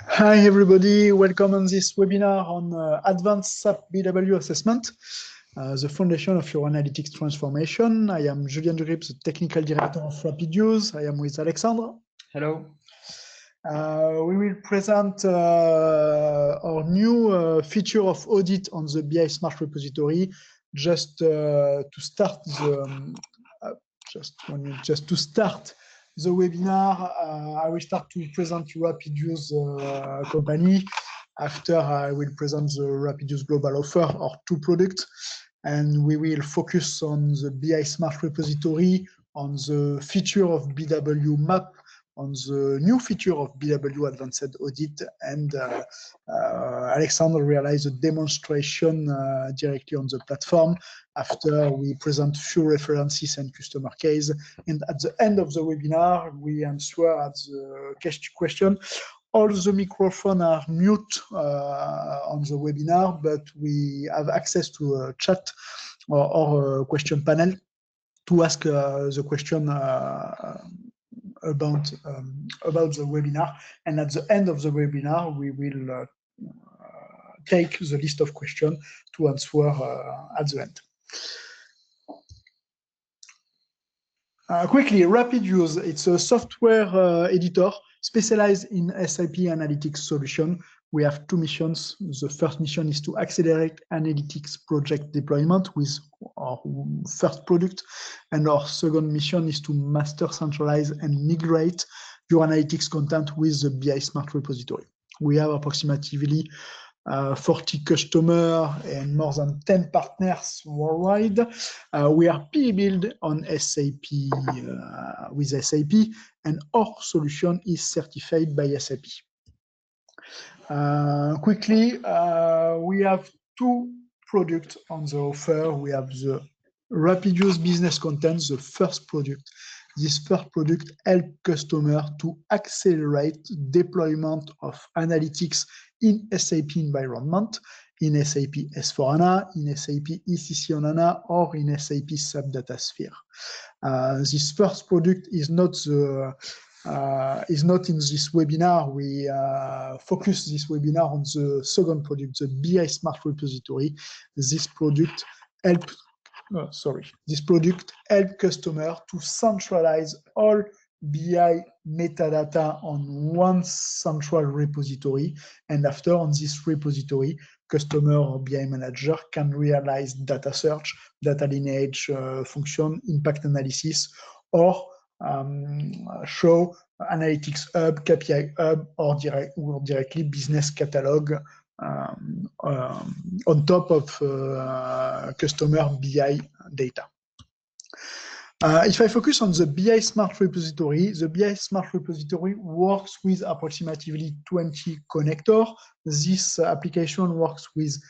Hi everybody, welcome on this webinar on Advanced SAP BW Assessment, the foundation of your analytics transformation. I am Julien Dugrip, the Technical Director of RapidUse. I am with Alexandre. Hello. We will present our new feature of audit on the BI Smart repository. Just to start the webinar, I will start to present RapidUse company. After, I will present the RapidUse global offer, or two products, and we will focus on the BI Smart repository, on the feature of BW map, on the new feature of BW Advanced Audit, and Alexandre realized a demonstration directly on the platform. After, we present few references and customer case, and at the end of the webinar, we answer at the question. All the microphones are mute on the webinar, but we have access to a chat or a question panel to ask the question about the webinar, and at the end of the webinar we will take the list of questions to answer at the end. Quickly, RapidUse, it's a software editor specialized in SAP analytics solution. We have two missions. The first mission is to accelerate analytics project deployment with our first product, and our second mission is to master, centralize, and migrate your analytics content with the BI Smart repository. We have approximately 40 customers and more than 10 partners worldwide. We are built on SAP with SAP, and our solution is certified by SAP. Quickly, we have two products on the offer. We have the RapidUse Business Content, the first product. This first product helps customers to accelerate deployment of analytics in SAP environment, in SAP S/4HANA, in SAP ECC on HANA, or in SAP SAP DataSphere. This first product is not in this webinar. We focus this webinar on the second product, the BI Smart repository. This product helps customers to centralize all BI metadata on one central repository, and after, on this repository, customer or BI manager can realize data search, data lineage function, impact analysis, or show analytics hub, KPI hub, or directly business catalog on top of customer BI data. If I focus on the BI Smart repository, the BI Smart repository works with approximately 20 connectors. This application works with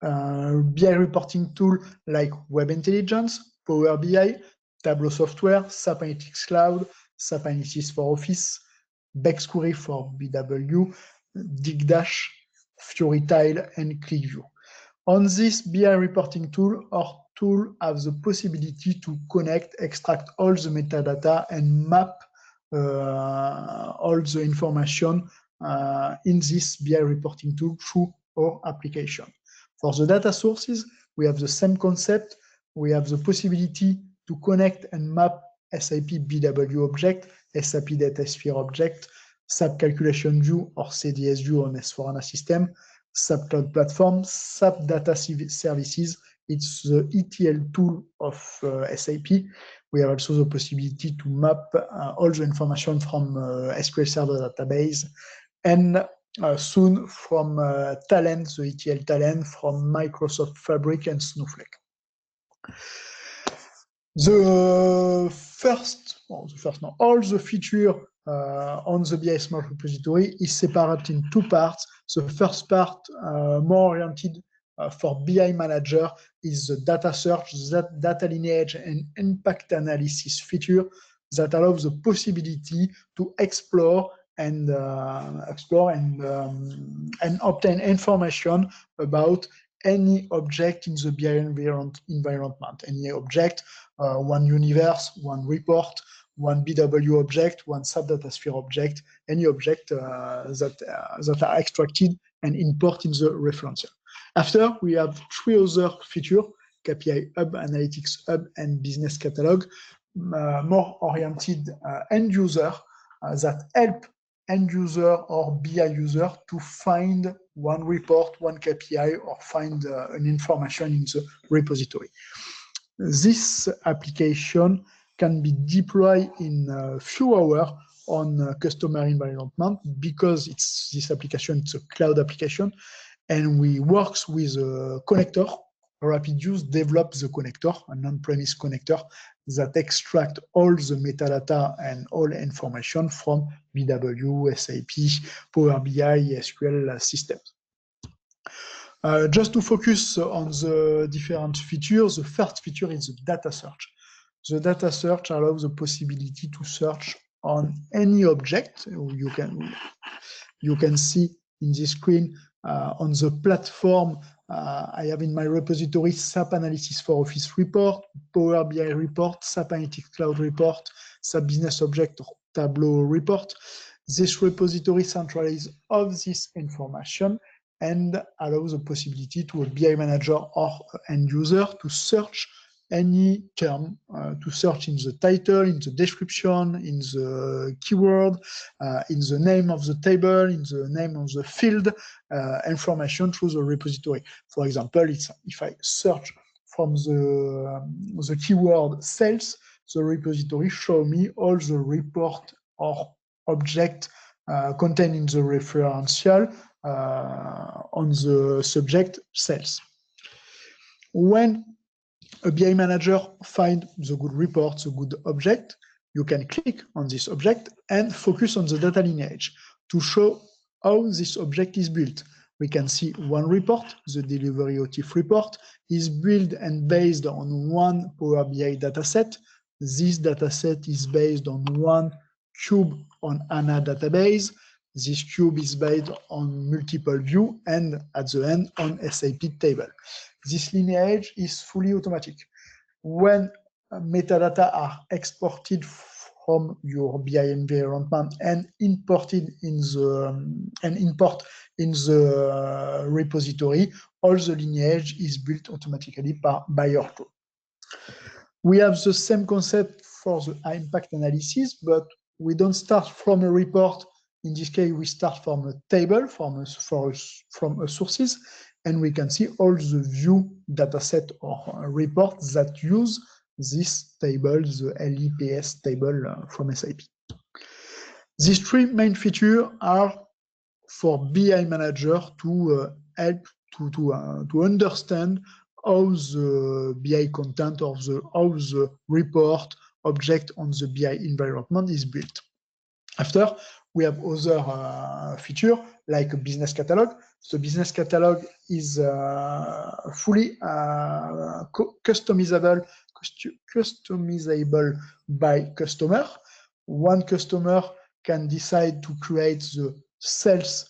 BI reporting tool like Web Intelligence, Power BI, Tableau software, SAP Analytics Cloud, SAP Analytics for Office, BEx Query for BW, Digdash, Furytile, and ClickView. On this BI reporting tool, our tool has the possibility to connect, extract all the metadata, and map all the information in this BI reporting tool through our application. For the data sources, we have the same concept. We have the possibility to connect and map SAP BW object, SAP DataSphere object, SAP Calculation View or CDS View on S/4HANA system, SAP Cloud Platform, SAP Data Services. It's the ETL tool of SAP. We have also the possibility to map all the information from SQL Server database, and soon from Talent, the ETL Talent from Microsoft Fabric and Snowflake. All the feature on the BI Smart repository is separated in two parts. The first part, more oriented for BI manager, is the data search, data lineage, and impact analysis feature that allows the possibility to explore and obtain information about any object in the BI environment, any object, one universe, one report, one BW object, one SAP DataSphere object, any object that are extracted and import in the referential. After, we have three other features, KPI Hub, Analytics Hub, and Business Catalog, more oriented end user that help end user or BI user to find one report, one KPI, or find an information in the repository. This application can be deployed in a few hours on customer environment because this application, it's a cloud application, and we works with a connector. RapidUse develops the connector, an on-premise connector that extract all the metadata and all information from BW, SAP, Power BI, SQL systems. Just to focus on the different features, the first feature is the data search. The data search allows the possibility to search on any object. You can see in this screen on the platform, I have in my repository SAP Analysis for Office report, Power BI report, SAP Analytics Cloud report, SAP Business Object or Tableau report. This repository centralizes all this information and allows the possibility to a BI manager or end user to search any term, to search in the title, in the description, in the keyword, in the name of the table, in the name of the field, information through the repository. For example, if I search from the keyword sales, the repository show me all the report or object contained in the referential on the subject sales. When a BI manager finds the good report, the good object, you can click on this object and focus on the data lineage to show how this object is built. We can see one report, the delivery OTIF report, is built and based on one Power BI dataset. This dataset is based on one cube on HANA database. This cube is based on multiple view and at the end on SAP table. This lineage is fully automatic. When metadata are exported from your BI environment and imported in the repository, all the lineage is built automatically by your tool. We have the same concept for the impact analysis, but we don't start from a report. In this case, we start from a table, from a sources, and we can see all the view dataset or reports that use this table, the LEPS table from SAP. These three main features are for BI manager to help to understand how the BI content or how the report object on the BI environment is built. After, we have other features like a business catalog. The business catalog is fully customizable by customer. One customer can decide to create the sales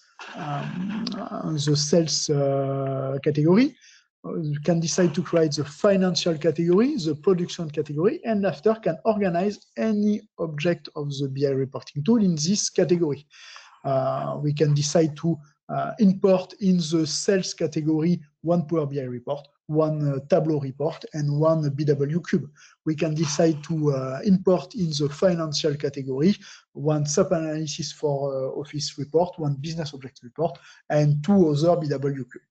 category, can decide to create the financial category, the production category, and after can organize any object of the BI reporting tool in this category. We can decide to import in the sales category one Power BI report, one Tableau report, and one BW cube. We can decide to import in the financial category one SAP analysis for office report, one business object report, and two other BW cube.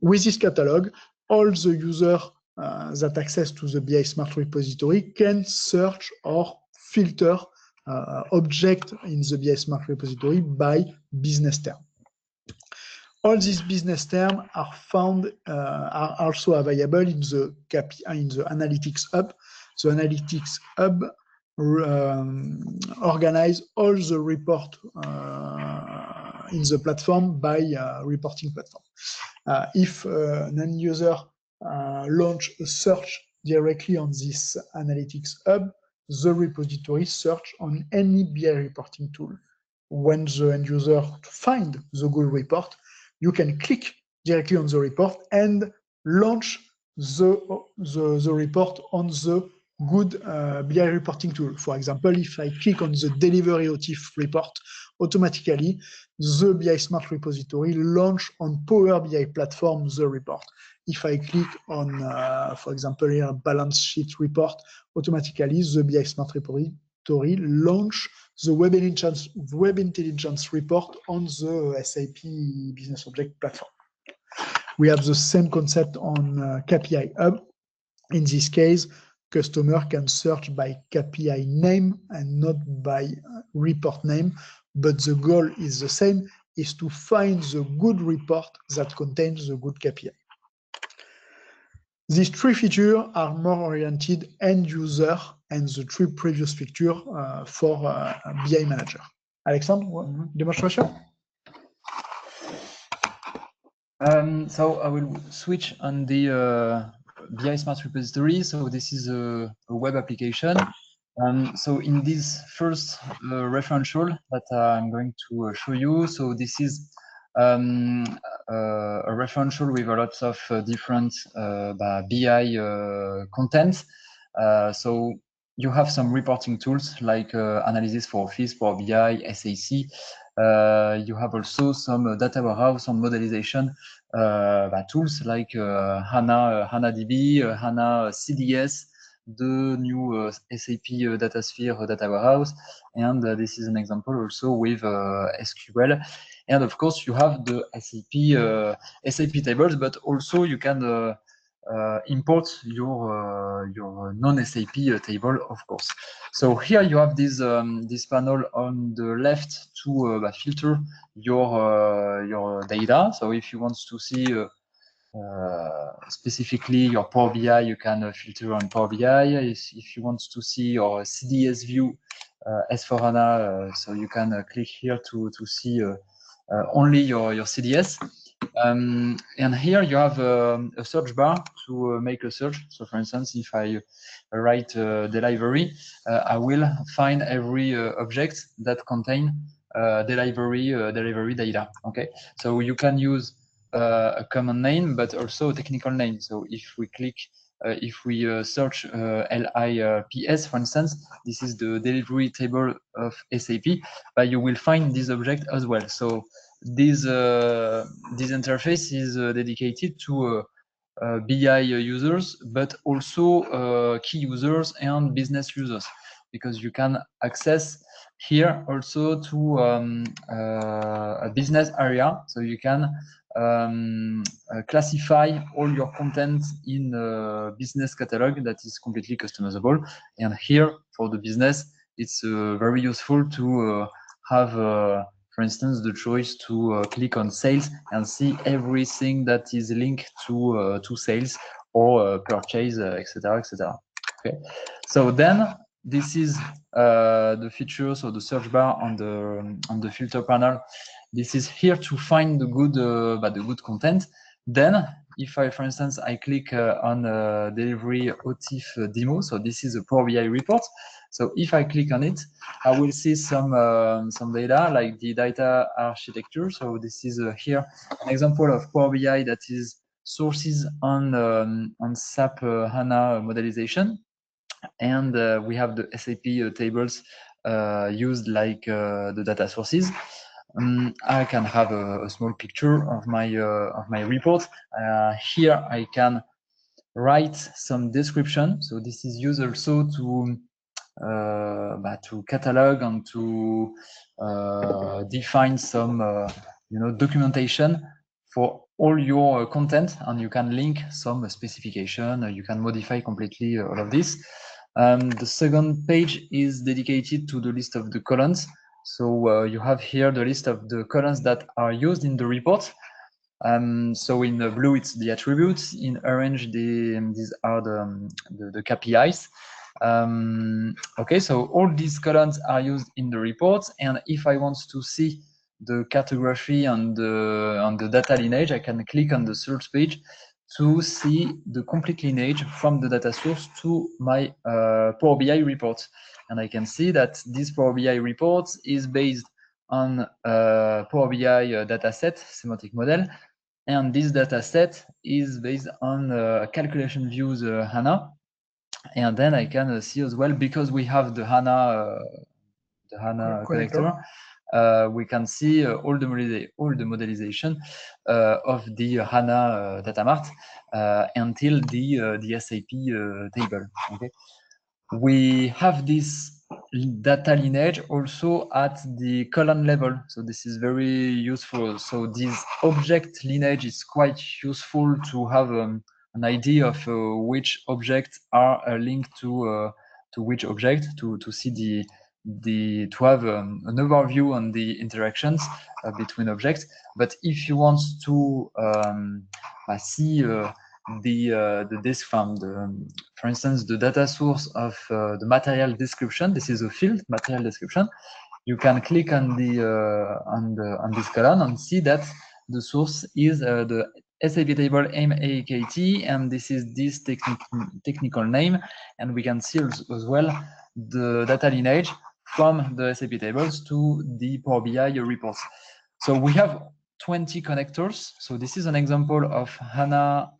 With this catalog, all the users that access to the BI Smart repository can search or filter object in the BI Smart repository by business term. All these business terms are found, are also available in the KPI, in the Analytics Hub. The Analytics Hub organize all the report in the platform by reporting platform. If an end user launch a search directly on this Analytics Hub, the repository search on any BI reporting tool. When the end user find the good report, you can click directly on the report and launch the report on the good BI reporting tool. For example, if I click on the delivery OTIF report, automatically the BI Smart repository launch on Power BI platform the report. If I click on, for example, here balance sheet report, automatically the BI Smart repository launch the web intelligence report on the SAP Business Object platform. We have the same concept on KPI Hub. In this case, customer can search by KPI name and not by report name, but the goal is the same, is to find the good report that contains the good KPI. These three features are more oriented end user and the three previous features for BI manager. Alexandre, demonstration? So I will switch on the BI Smart repository. So this is a web application. So in this first referential that I'm going to show you, so this is a referential with a lot of different BI content. So you have some reporting tools like analysis for Office, Power BI, SAC. You have also some data warehouse and modelization tools like HANA DB, HANA CDS, the new SAP DataSphere data warehouse, and this is an example also with SQL. And of course, you have the SAP tables, but also you can import your non-SAP table, of course. So here you have this this panel on the left to filter your data. So if you want to see specifically your Power BI, you can filter on Power BI. If you want to see your CDS view S4HANA, so you can click here to see only your CDS. And here you have a search bar to make a search. So for instance, if I write delivery, I will find every object that contain delivery data. Okay, so you can use a common name, but also a technical name. So if we click, if we search LIPS, for instance, this is the delivery table of SAP, but you will find this object as well. So this interface is dedicated to BI users, but also key users and business users, because you can access here also to a business area. So you can classify all your content in a business catalog that is completely customizable. And here for the business, it's very useful to have for instance, the choice to click on sales and see everything that is linked to sales or purchase, etc., etc. Okay, so then this is the features of the search bar on the filter panel. This is here to find the good content. Then, if I, for instance, I click on delivery OTIF demo, so this is a Power BI report. So if I click on it, I will see some data like the data architecture. So this is here an example of Power BI that is sources on SAP HANA modelization, and we have the SAP tables used like the data sources. I can have a small picture of my report. Here I can write some description. So this is used also to catalog and to define some documentation for all your content, and you can link some specification. You can modify completely all of this. The second page is dedicated to the list of the columns. So you have here the list of the columns that are used in the report. So in blue, it's the attributes. In orange, these are the KPIs. Okay, so all these columns are used in the report. And if I want to see the cartography and the data lineage, I can click on the search page to see the complete lineage from the data source to my Power BI report. And I can see that this Power BI report is based on Power BI dataset, semantic model. And this dataset is based on calculation views HANA. And then I can see as well, because we have the HANA connector, we can see all the modelization of the HANA data mart until the SAP table. Okay, we have this data lineage also at the column level, so this is very useful. So this object lineage is quite useful to have an idea of which objects are linked to which object, to see to have an overview on the interactions between objects. But if you want to see the disk farm, for instance, the data source of the material description, this is a field material description. You can click on this column and see that the source is the SAP table MAKT, and this is this technical name, and we can see as well the data lineage from the SAP tables to the Power BI reports. So we have 20 connectors. So this is an example of HANA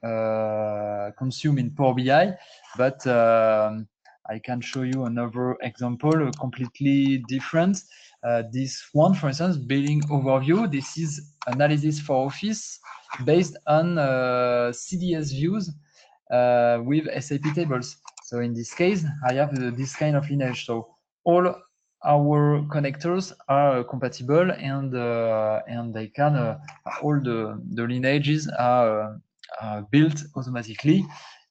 consumed in Power BI, but I can show you another example, completely different. This one, for instance, billing overview. This is analysis for Office based on CDS views with SAP tables. So in this case, I have this kind of lineage. So all our connectors are compatible, and they can all the lineages are built automatically.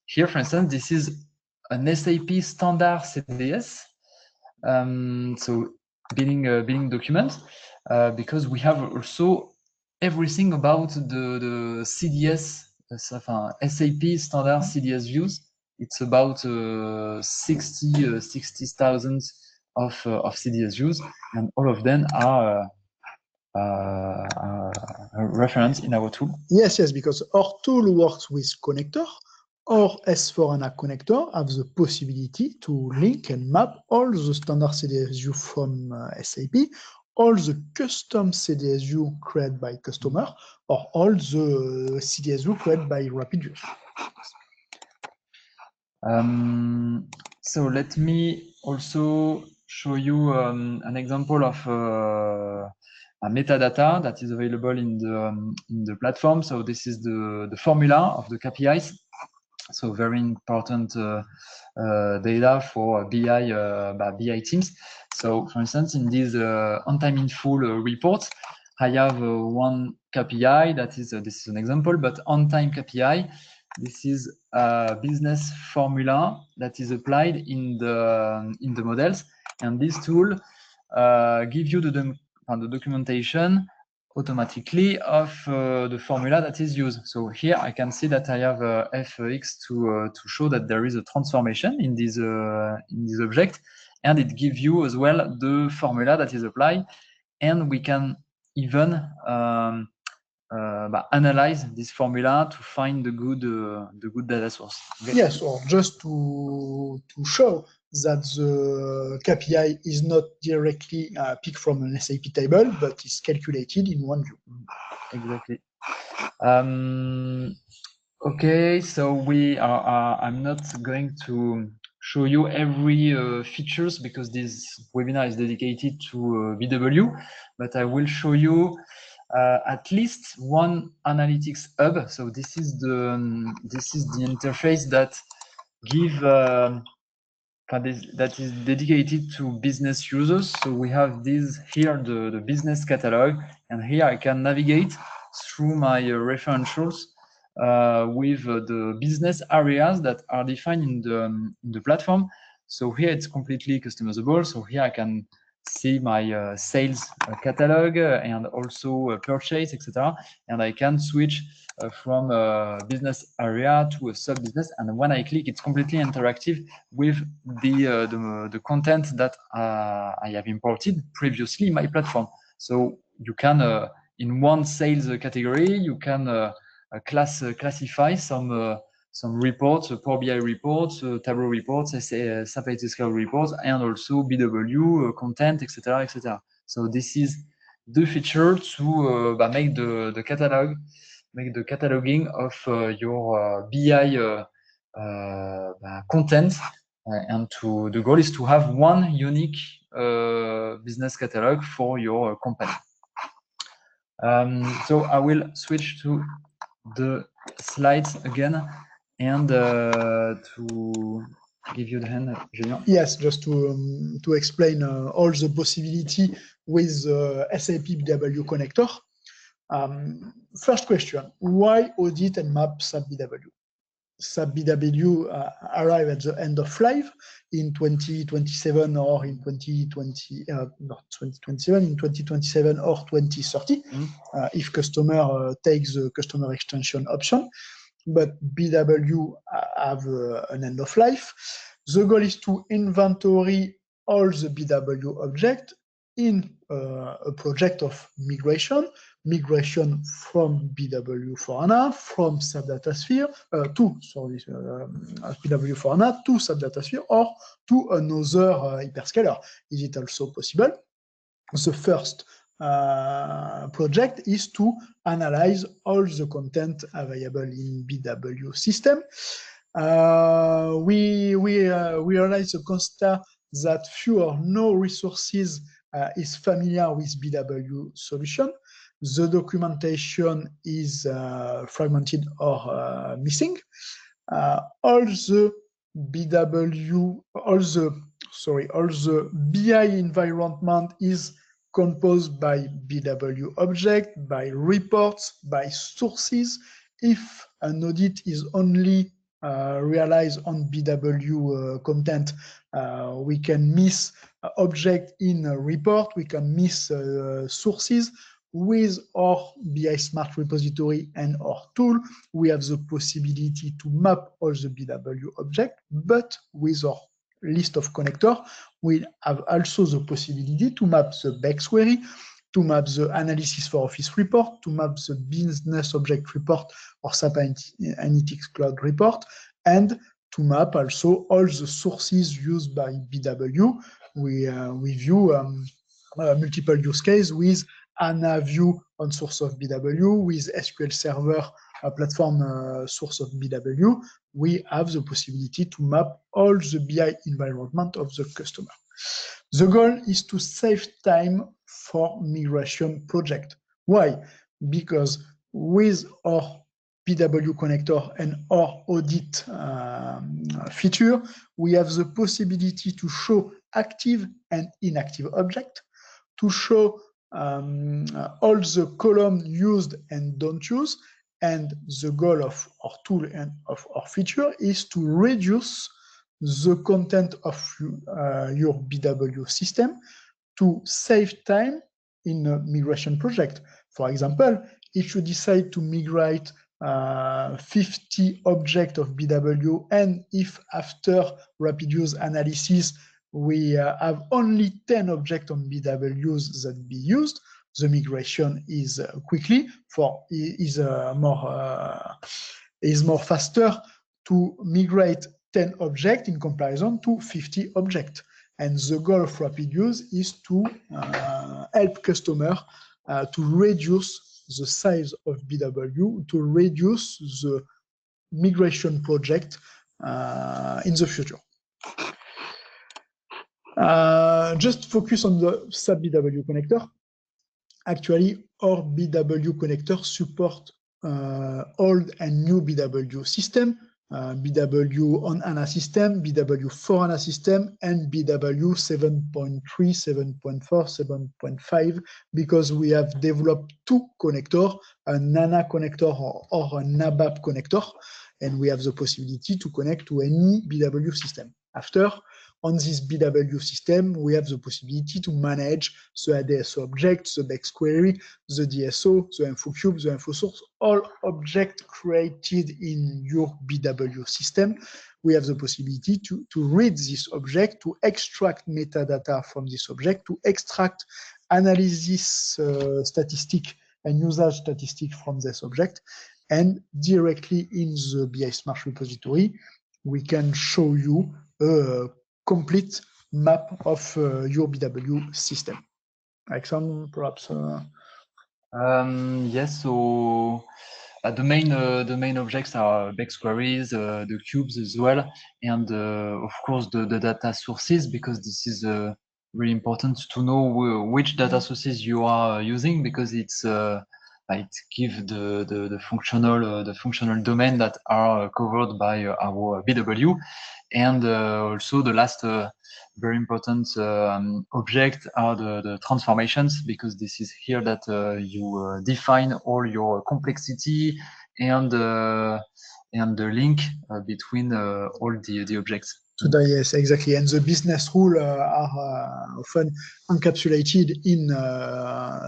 Here, for instance, this is an SAP standard CDS. So billing document, because we have also everything about the CDS, SAP standard CDS views. It's about 60,000 of CDS views, and all of them are referenced in our tool. Yes, because our tool works with connector. Our S4HANA connector have the possibility to link and map all the standard CDS view from SAP, all the custom CDS view created by customer, or all the CDS view created by RapidView. So let me also show you an example of a metadata that is available in the platform. So this is the formula of the KPIs. So very important data for BI teams. So for instance, in this on time in full report, I have one KPI that is this is an example, but on time KPI. This is a business formula that is applied in the models, and this tool gives you the documentation automatically of the formula that is used. So here I can see that I have FX to show that there is a transformation in this object, and it gives you as well the formula that is applied, and we can even analyze this formula to find the good data source. Okay? Yes, or just to show that the KPI is not directly picked from an SAP table, but is calculated in one view. Exactly. Okay, so we are. I'm not going to show you every features, because this webinar is dedicated to BW, but I will show you at least one analytics hub. So this is the interface that that is dedicated to business users. So we have this here, the business catalog, and here I can navigate through my referentials with the business areas that are defined in the platform. So here it's completely customizable. So here I can see my sales catalog and also purchase, etc. And I can switch from a business area to a sub business. And when I click, it's completely interactive with the content that I have imported previously in my platform. So you can in one sales category, you can classify some reports, Power BI reports, Tableau reports, SAP Cloud reports, and also BW content, etc., etc. So this is the feature to make the catalog, make the cataloging of your BI content And the goal is to have one unique business catalog for your company. So I will switch to the slides again and to give you the hand, Julien. Yes, just to explain all the possibility with SAP BW connector. First question, why audit and map SAP BW? SAP BW arrive at the end of life in 2027 or in 2020, not 2027, in 2027 or 2030, if customer takes the customer extension option. But BW have an end of life. The goal is to inventory all the BW object in a project of migration from BW for HANA, from SAP DataSphere to BW for HANA to SAP DataSphere or to another hyperscaler. Is it also possible? The first project is to analyze all the content available in BW system. We realize the constat that few or no resources is familiar with BW solution. The documentation is fragmented or missing. All the BI environment is composed by BW object, by reports, by sources. If an audit is only realized on BW content, we can miss object in a report, we can miss sources. With our BI Smart repository and our tool, we have the possibility to map all the BW object, but with our list of connector, we have also the possibility to map the BEx query, to map the analysis for office report, to map the business object report or SAP Analytics Cloud report, and to map also all the sources used by BW. We view multiple use case with HANA view on source of BW, with SQL Server platform source of BW. We have the possibility to map all the BI environment of the customer. The goal is to save time for migration project. Why? Because with our BW connector and our audit feature, we have the possibility to show active and inactive object, to show all the columns used and don't use. And the goal of our tool and of our feature is to reduce the content of your BW system to save time in a migration project. For example, if you decide to migrate 50 objects of BW, and if after rapid use analysis, we have only 10 objects on BWs that be used, the migration is quickly is more faster to migrate 10 objects in comparison to 50 objects. And the goal of rapid use is to help customer to reduce the size of BW, to reduce the migration project in the future. Just focus on the SAP BW connector. Actually, our BW connector support old and new BW system, BW on HANA system, BW for HANA system, and BW 7.3, 7.4, 7.5, because we have developed two connectors, a HANA connector or a ABAP connector, and we have the possibility to connect to any BW system. After, on this BW system, we have the possibility to manage the ADSO object, the BEx query, the DSO, the info cube, the info source, all objects created in your BW system. We have the possibility to read this object, to extract metadata from this object, to extract analysis statistic and usage statistic from this object, and directly in the BI Smart repository, we can show you a complete map of your BW system. Alexandre, perhaps? Yes, so the main objects are BEx queries, the cubes as well, and of course the data sources, because this is really important to know which data sources you are using, because it's it gives the functional domain that are covered by our BW, and also the last very important object are the transformations, because this is here that you define all your complexity and the link between all the objects. Yes, exactly. And the business rules are often encapsulated in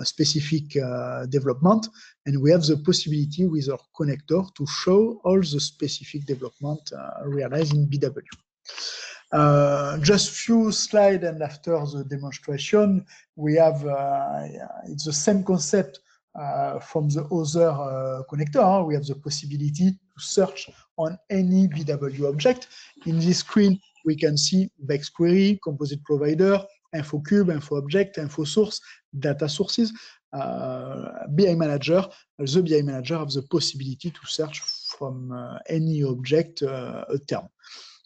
specific development. And we have the possibility with our connector to show all the specific development realized in BW. Just few slides, and after the demonstration, we have it's the same concept from the other connector. We have the possibility to search on any BW object. In this screen, we can see BEx query, composite provider, info cube, info object, info source, data sources. BI manager, the BI manager has the possibility to search from any object a term.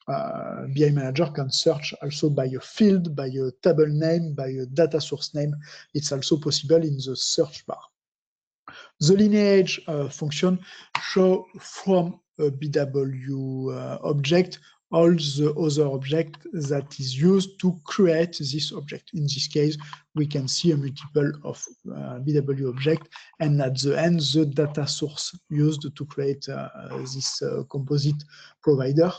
BI manager can search also by a field, by a table name, by a data source name. It's also possible in the search bar. The lineage function shows from a BW object all the other object that is used to create this object. In this case, we can see a multiple of BW object, and at the end, the data source used to create this composite provider.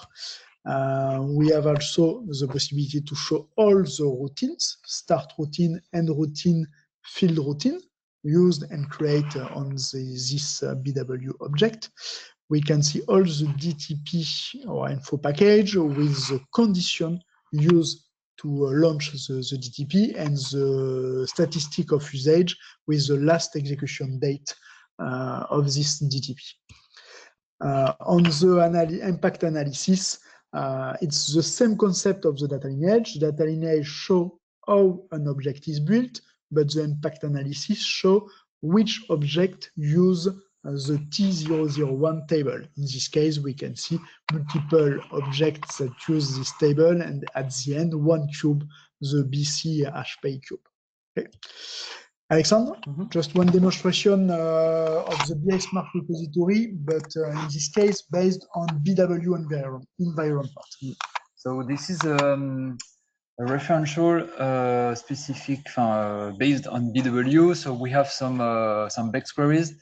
We have also the possibility to show all the routines, start routine, end routine, field routine, used and create on this BW object. We can see all the DTP or info package with the condition used to launch the DTP and the statistic of usage with the last execution date of this DTP. On the impact analysis, it's the same concept of the data lineage. Data lineage shows how an object is built, but the impact analysis shows which object use the T001 table. In this case, we can see multiple objects that use this table, and at the end, one cube, the BC HPay cube. Okay. Alexandre, just one demonstration of the BI Smart repository, but in this case, based on BW environment. So this is a referential specific based on BW. So we have some BEx queries,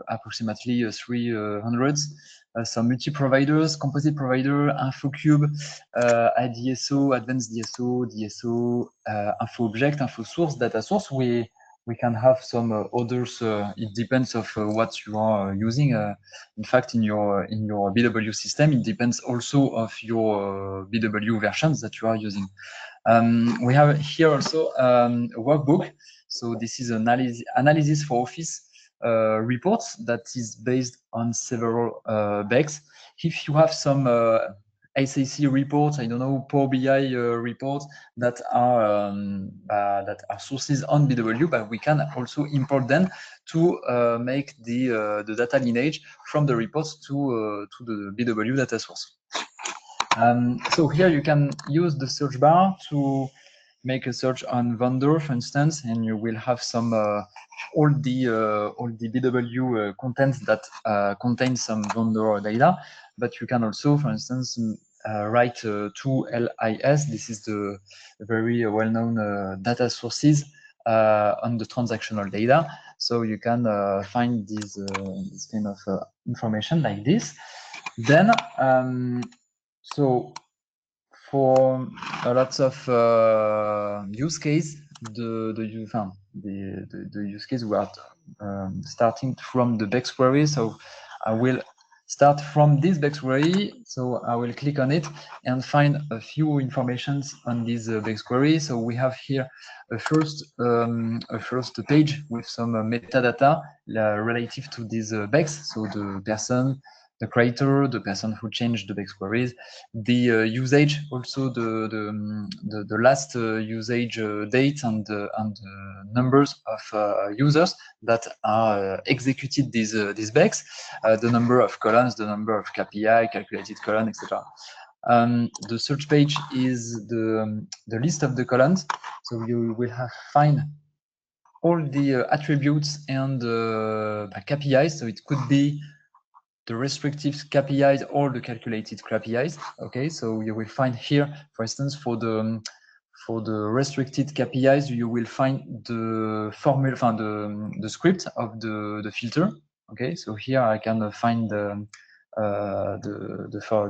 approximately 300, some multi-providers, composite provider, InfoCube, IDSO, advanced DSO, info object, info source, data source. We can have some others. It depends of what you are using. In fact, in your BW system, it depends also of your BW versions that you are using. We have here also a workbook. So this is an analysis for office reports that is based on several BEx. If you have some SAC reports, I don't know, Power BI reports that are sources on BW, but we can also import them to make the data lineage from the reports to the BW data source. So here you can use the search bar to make a search on vendor, for instance, and you will have some all the BW contents that contain some vendor data. But you can also, for instance, write to LIS. This is the very well-known data sources on the transactional data. So you can find this kind of information like this. Then, so for lots of use case, the use case we are starting from the BEx query. So I will start from this BEx query. So I will click on it and find a few informations on this BEx query. So we have here a first page with some metadata relative to this BEx. So the person, the creator, the person who changed the BEx queries, the usage, also the last usage date and numbers of users that are executed these BEx, the number of columns, the number of KPI, calculated column, etc. The search page is the list of the columns, so you will find all the attributes and KPIs. So it could be the restrictive KPIs or the calculated KPIs. Okay, so you will find here, for instance, for the restricted KPIs, you will find the formula, the script of the filter. Okay, so here I can find the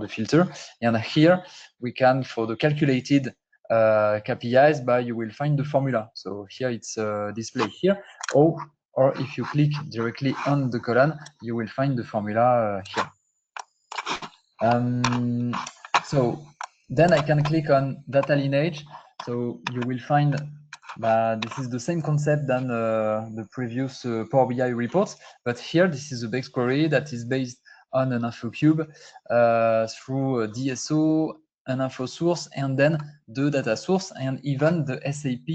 filter, and here we can, for the calculated KPIs, you will find the formula. So here it's displayed here, or if you click directly on the column, you will find the formula here. So then I can click on data lineage. So you will find this is the same concept than the previous Power BI reports, but here this is a BEx query that is based on an info cube through a DSO, an info source, and then the data source, and even the SAP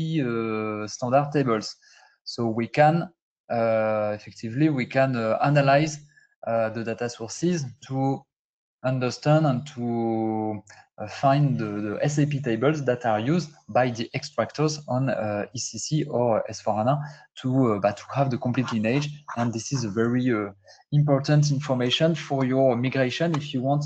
standard tables. So we can effectively analyze the data sources to understand and to find the SAP tables that are used by the extractors on ECC or S4HANA to have the complete lineage. And this is a very important information for your migration. If you want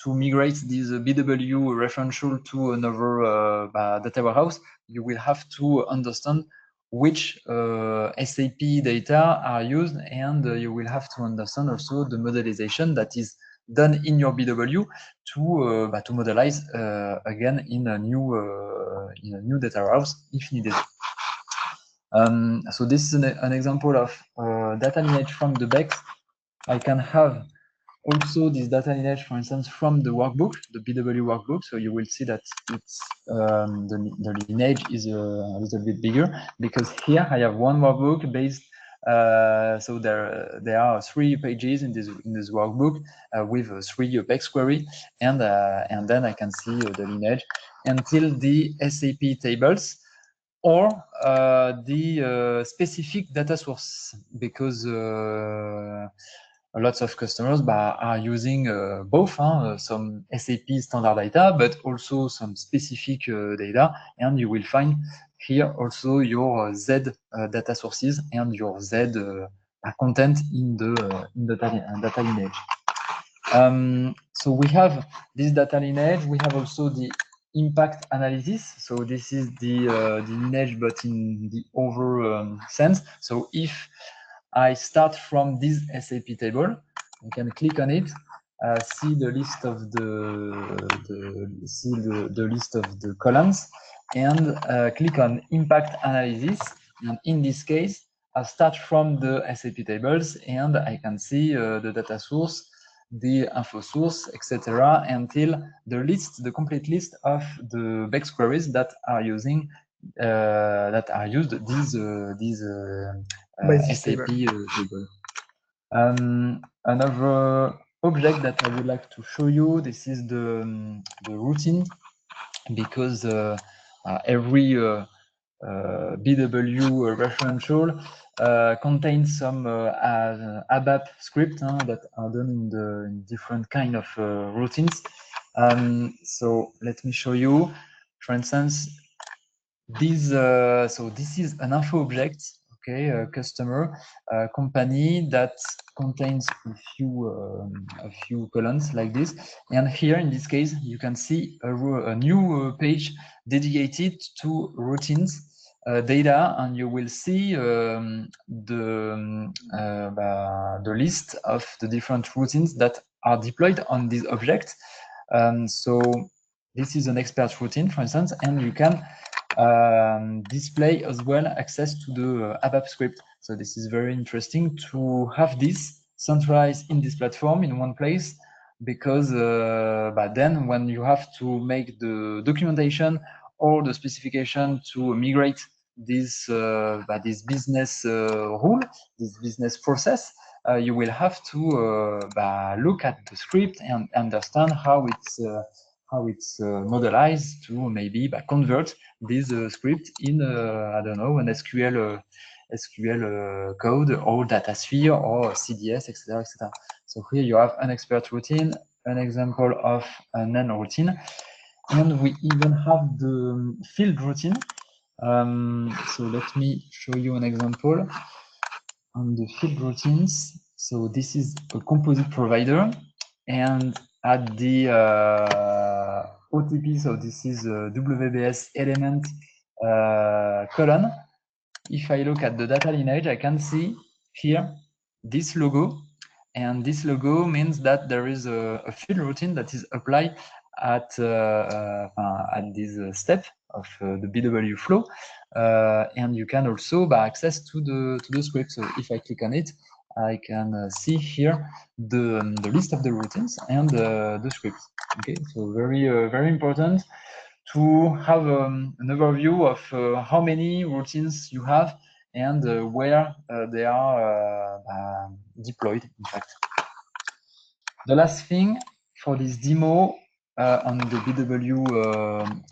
to migrate this BW referential to another data warehouse, you will have to understand which SAP data are used, and you will have to understand also the modelization that is done in your BW to modelize again in a new data warehouse if needed. So this is an example of data lineage from the BEx. I can have also this data lineage, for instance, from the workbook, the BW workbook. So you will see that it's the lineage is a little bit bigger, because here I have one workbook based. So there are 3 pages in this workbook with 3 BEx query, and then I can see the lineage until the SAP tables or the specific data source, because lots of customers are using both some SAP standard data, but also some specific data, and you will find here also your Z data sources and your Z content in the data lineage. So we have this data lineage. We have also the impact analysis. So this is the lineage, but in the over sense. So if I start from this SAP table, you can click on it, see the list of the list of the columns, and click on impact analysis. And in this case, I start from the SAP tables, and I can see the data source, the info source, etc., until the complete list of the BEx queries that are using these SAP table. Another object that I would like to show you, this is the routine, because every BW referential contains some ABAP script that are done in different kind of routines. So let me show you. For instance, this is an info object, okay, a customer company that contains a few columns like this, and here in this case you can see a new page dedicated to routines data, and you will see the list of the different routines that are deployed on this object. So this is an expert routine, for instance, and you can display as well access to the ABAP script. So this is very interesting to have this centralized in this platform in one place, because then when you have to make the documentation or the specification to migrate this business rule, this business process, you will have to look at the script and understand how it's modelized to maybe convert this script in I don't know, an SQL code or datasphere or CDS, etc., etc. So here you have an expert routine, an example of a NaN routine, and we even have the field routine. So let me show you an example on the field routines. So this is a composite provider, and at the OTP, so this is a WBS element column. If I look at the data lineage, I can see here this logo, and this logo means that there is a field routine that is applied at this step of the BW flow, and you can also access to the script. So if I click on it, I can see here the list of the routines and the scripts. Okay, so very important to have an overview of how many routines you have and where they are deployed, in fact. The last thing for this demo on the BW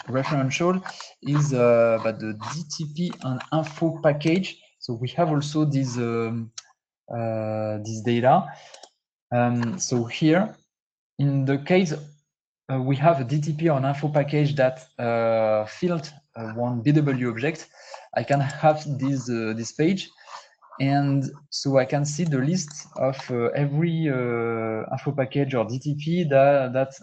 referential is the DTP and info package. So we have also this data. So here, in the case we have a DTP on info package that filled one BW object, I can have this page, and so I can see the list of every info package or DTP that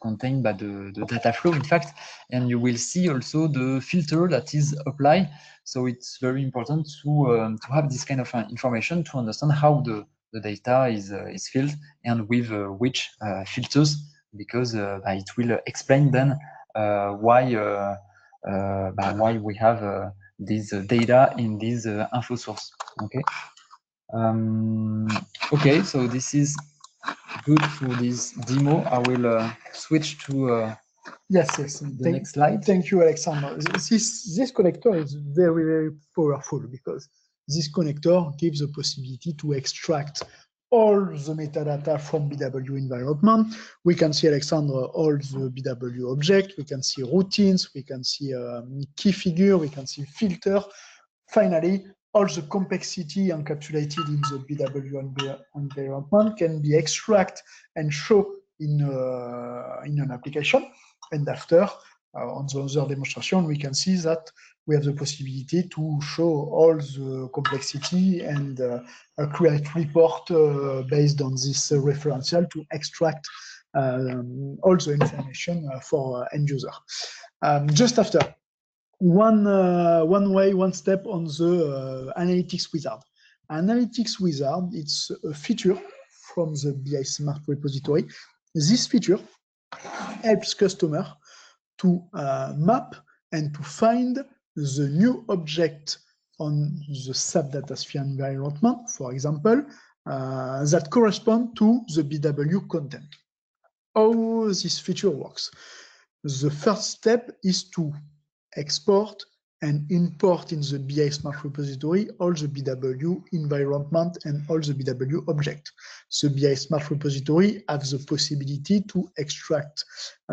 contain the data flow, in fact, and you will see also the filter that is applied. So it's very important to have this kind of information to understand how the data is filled and with which filters, because it will explain then why we have this data in this info source. Okay. Okay, so this is good for this demo. I will switch to yes. the next slide. Thank you, Alexander. This connector is very powerful because this connector gives the possibility to extract all the metadata from BW environment. We can see, Alexander, all the BW object. We can see routines. We can see key figure. We can see filter. Finally, all the complexity encapsulated in the BW environment can be extracted and shown in an application. And after, on the other demonstration, we can see that we have the possibility to show all the complexity and create report based on this referential to extract all the information for end user. Just after, one step on the analytics wizard. Analytics wizard, it's a feature from the BI Smart repository. This feature helps customer to map and to find the new object on the SAP Datasphere environment, for example, that correspond to the BW content. How this feature works? The first step is to export and import in the BI Smart repository all the BW environment and all the BW object. The BI Smart repository has the possibility to extract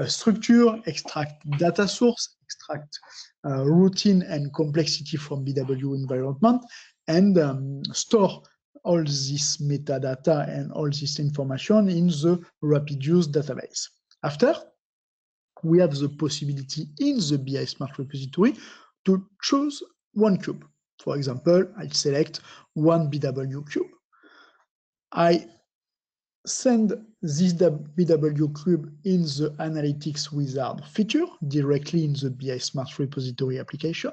structure, extract data source, extract routine and complexity from BW environment, and store all this metadata and all this information in the RapidUse database. After, we have the possibility in the BI Smart repository to choose one cube. For example, I select one BW cube. I send this BW cube in the Analytics Wizard feature directly in the BI Smart repository application.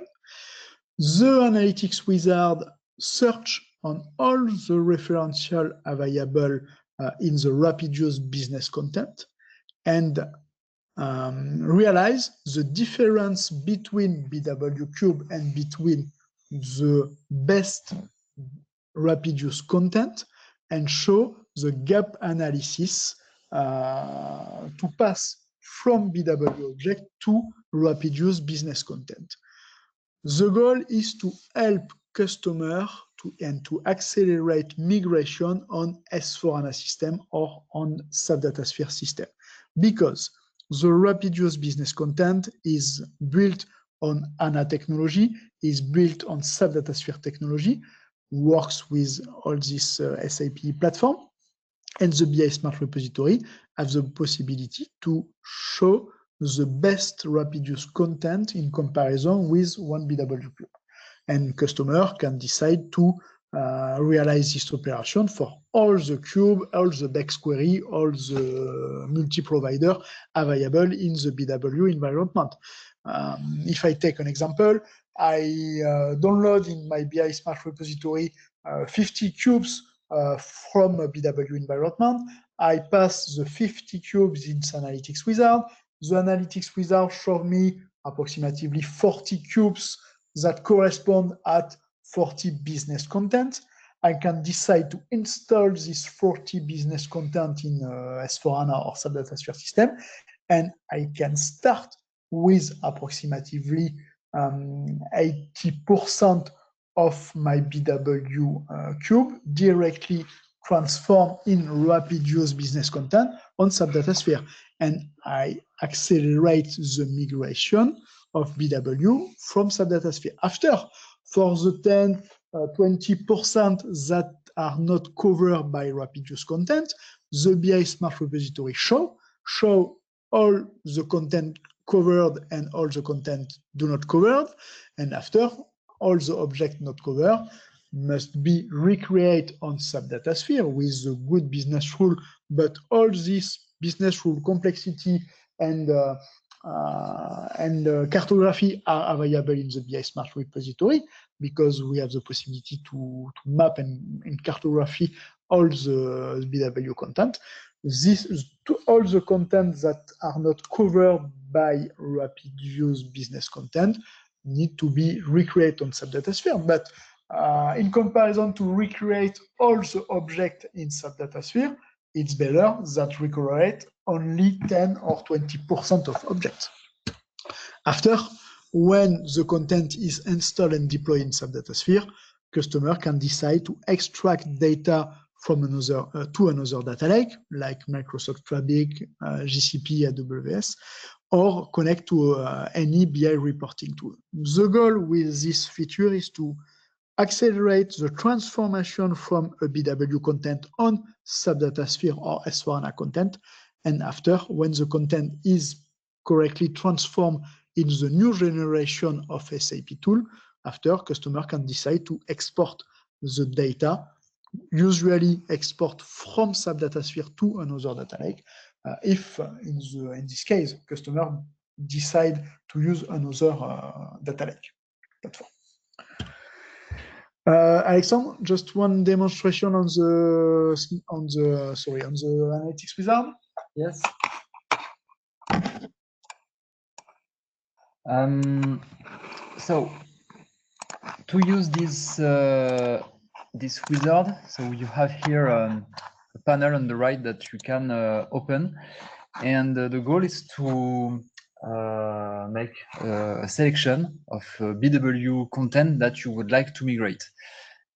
The Analytics Wizard search on all the referential available in the RapidUse business content and realize the difference between BW cube and between the best RapidUse content and show the gap analysis to pass from BW object to RapidUse business content. The goal is to help customers to accelerate migration on S/4HANA system or on SAP DataSphere system, because the rapid use business content is built on HANA technology, is built on SAP DataSphere technology, works with all this SAP platform, and the BI Smart Repository have the possibility to show the best rapid use content in comparison with one BW cube. And customer can decide to realize this operation for all the cube, all the BEx query, all the multi-provider available in the BW environment. If I take an example, I download in my BI Smart Repository 50 cubes from a BW environment. I pass the 50 cubes in Analytics Wizard. The Analytics Wizard shows me approximately 40 cubes that correspond at 40 business content. I can decide to install this 40 business content in S/4HANA or SAP DataSphere system, and I can start with approximately 80% of my BW cube directly transform in rapid use business content on SAP DataSphere, and I accelerate the migration of BW from SAP DataSphere. After, for the 20% that are not covered by rapid use content, the BI Smart Repository show all the content covered and all the content do not covered, and after, all the objects not covered must be recreated on SAP DataSphere with the good business rule, but all this business rule complexity and cartography are available in the BI Smart Repository, because we have the possibility to map and cartography all the BW content. All the content that are not covered by rapid use business content need to be recreated on SAP DataSphere. But in comparison to recreate all the objects in SAP DataSphere, it's better that recreate only 10 or 20% of objects. After, when the content is installed and deployed in SAP DataSphere, customer can decide to extract data from another to another data lake, like Microsoft Fabric, GCP, AWS, or connect to any BI reporting tool. The goal with this feature is to accelerate the transformation from a BW content on SAP DataSphere or S/4HANA content, and after, when the content is correctly transformed in the new generation of SAP tool, after, customer can decide to export the data, usually export from SAP DataSphere to another data lake, if in this case, customer decide to use another data lake platform. Alexandre, just one demonstration on the Analytics Wizard. Yes. So to use this this wizard, so you have here a panel on the right that you can open, and the goal is to make a selection of BW content that you would like to migrate,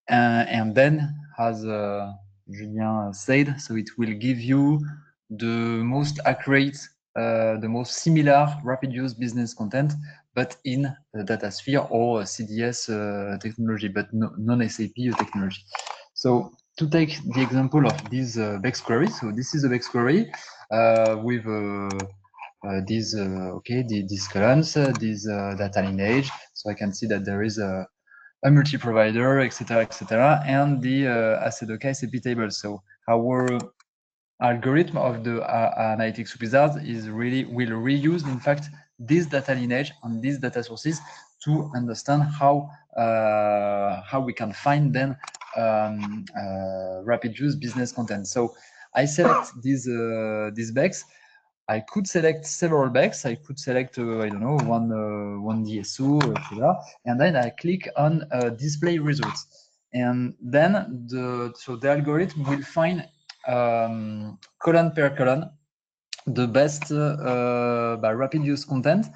and then, as Julien said, so it will give you the most accurate, the most similar rapid use business content, but in the DataSphere or CDS technology, but non-SAP technology. So to take the example of this BEx query, so this is a BEx query with these these columns, these data lineage. So I can see that there is a multi-provider, etc., and the ACDOCA SAP table. So our algorithm of the Analytics Wizard will reuse, in fact, this data lineage and these data sources to understand how we can find then rapid use business content. So I select this BEx. I could select several BEx. I could select I don't know, one DSO, etc. And then I click on display results, and then the algorithm will find column per column the best by rapid use content.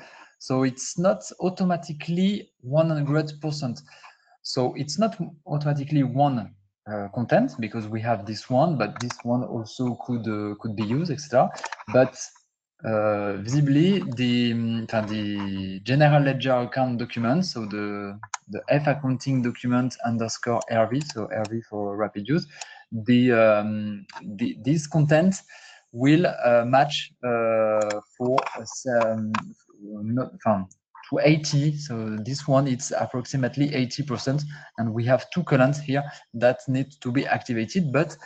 So it's not automatically 100%. So it's not automatically one content, because we have this one, but this one also could be used, etc. But visibly, the general ledger account document, so the F accounting document underscore RV, so RV for rapid use, this content will match for to 80. So this one, it's approximately 80%, and we have two columns here that need to be activated, but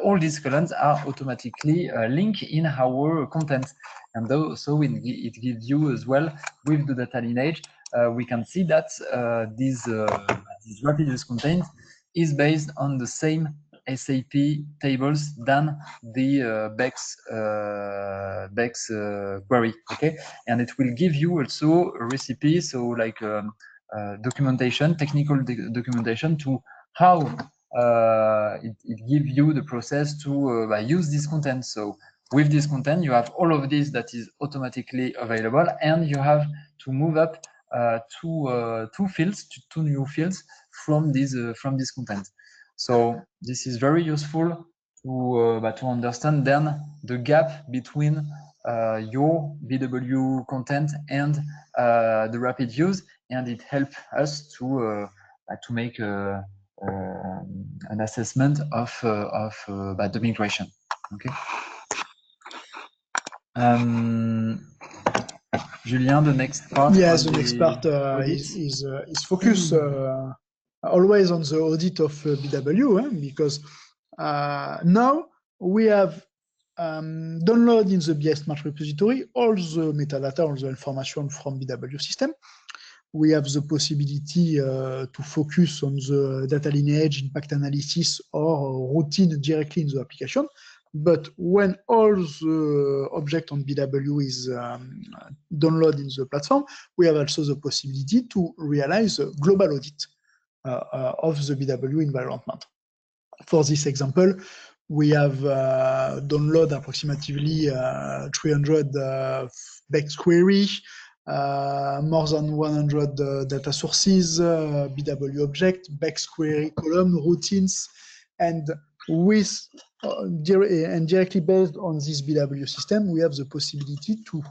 all these columns are automatically linked in our content. And so it gives you as well, with the data lineage, we can see that this rapid use content is based on the same SAP tables than the BEx query, okay? And it will give you also a recipe, so like documentation, technical documentation to how it gives you the process to use this content. So with this content, you have all of this that is automatically available, and you have to move up two fields, two new fields from this content. So this is very useful to understand then the gap between your BW content and the rapid use, and it helps us to make an assessment of the migration. Okay. Julien, the next part. Yes, the next part is focus always on the audit of BW, because now we have downloaded in the BS Smart repository all the metadata, all the information from BW system. We have the possibility to focus on the data lineage, impact analysis, or routine directly in the application. But when all the object on BW is downloaded in the platform, we have also the possibility to realize a global audit of the BW environment. For this example, we have downloaded approximately 300 BEx query, more than 100 data sources, BW object, BEx query column, routines, and with and directly based on this BW system, we have the possibility to